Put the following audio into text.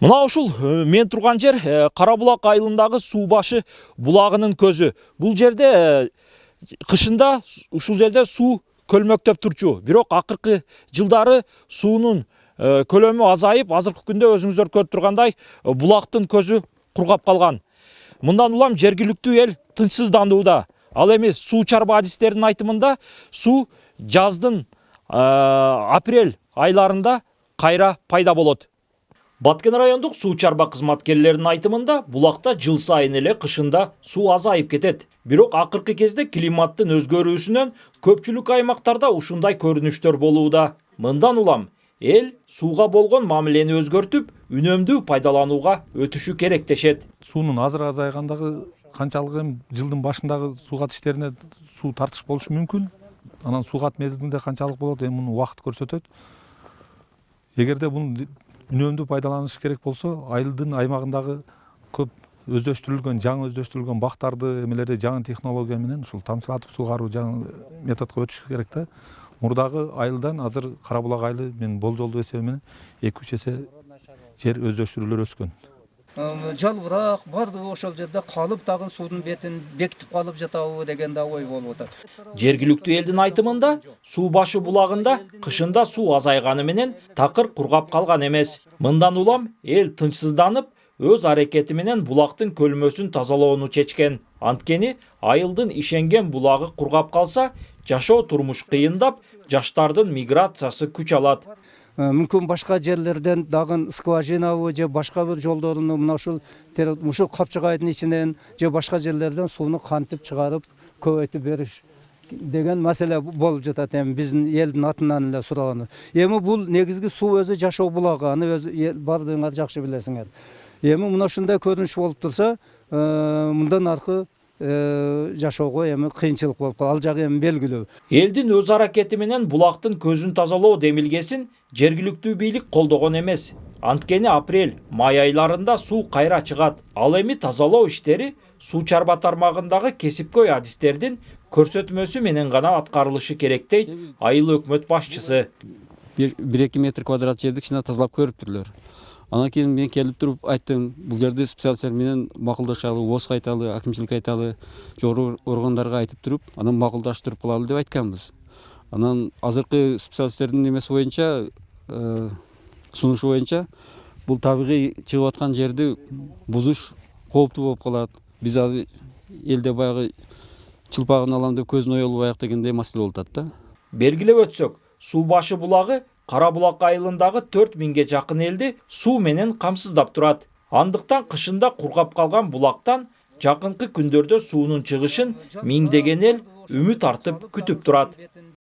Мына ушул мен турган жер Карабулак айылындагы суу башы булагынын көзү. Бул жерде кышында ушул жерде суу көлмөктөп турчу. Бирок акыркы жылдары суунун көлөмү азайып, азыркы күндө өзүңүздөр көрүп тургандай булактын көзү кургап калган. Мындан улам жергиликтүү эл тынчсызданууда. Ал эми суу чарба адистеринин айтымында суу жаздын апрель айларында кайра пайда болот. Баткен райондук суу чарба кызматкерлеринин айтымында булакта жыл сайын эле кышында суу азайып кетет. Бирок акыркы кезде климаттын өзгөрүүсүнөн көпчүлүк аймактарда ушундай көрүнүштөр болууда. Мындан улам эл сууга болгон мамилени өзгөртүп, үнөмдүү пайдаланууга өтүшү керек дешет. Суунун азыр азайгандагы канчалык эми жылдын башындагы суугат иштерине суу тартыш болушу мүмкүн. Анан суугат мезгилинде канчалык болот, эми муну убакыт көрсөтөт. Эгерде буну үнөмдүү пайдаланыш керек болсо, айылдын аймагындагы көп жаңы өздөштүрүлгөн бактарды, эмелерди жаңы технология менен ушул тамчылатып суугаруу жаңы методго өтүш керек да. Мурдагы айылдан азыр Карабулак айылы мен болжолдуу эсебим менен 2-3 эсе жер өздөштүрүүлөр өскөн. Жалбырак бардыгы ошол жерде калып, дагы суунун бетин бекитип калып жатабы деген да ой болуп атат. Жергиликтүү элдин айтымында суу башы булагында кышында суу азайганы менен такыр кургап калган эмес. Мындан улам эл тынчсызданып, өз аракети менен булактын көлмөсүн тазалоону чечкен. Анткени айылдын ишенген булагы кургап калса, жашоо турмуш кыйындап, жаштардын миграциясы күч алат. Мүмкүн башка жерлерден дагы скважинабы же башка бир жолдоруну мына ушул капчыгайдын ичинен же башка жерлерден сууну кантип чыгарып көбөйтүп бериш деген маселе болуп жатат. Эми биздин элдин атынан эле сураганы. Эми бул негизги суу өзү жашоо булагы, аны өзү бардыгыңар жакшы билесиңер. Эми мына ушундай көрүнүш болуп турса, мындан аркы жашоого эми кыйынчылык болуп калат. Ал жагы эми белгилүү. Элдин өз аракети менен булактын көзүн тазалоо демилгесин жергиликтүү бийлик колдогон эмес. Анткени апрель, май айларында суу кайра чыгат. Ал эми тазалоо иштери суу чарба тармагындагы кесипкөй адистердин көрсөтмөсү менен гана аткарылышы керек дейт айыл өкмөт башчысы. 1-2 метр квадрат жерди кичине тазалап көрүптүрлөр. Анан кийин мен келип туруп айттым, бул жерди специалисттер менен макулдашалы, ОСК айталы, акимчилик айталы, жогорку органдарга айтып туруп, анан макулдаштырып калалы деп айтканбыз. Анан азыркы специалисттердин эмеси боюнча, сунушу боюнча, бул табигый чыгып аткан жерди бузуш кооптуу болуп калат. Биз азыр элде баягы чылпагын алам деп көзүн оёлбайак дегендей маселе болуп атат да. Белгилеп өтсөк, суу башы булагы Карабулак айылындагы 4000ге жакын элди суу менен камсыздап турат. Андыктан кышында кургап калган булактан жакынкы күндөрдө суунун чыгышын миңдеген эл үмүт артып күтүп турат.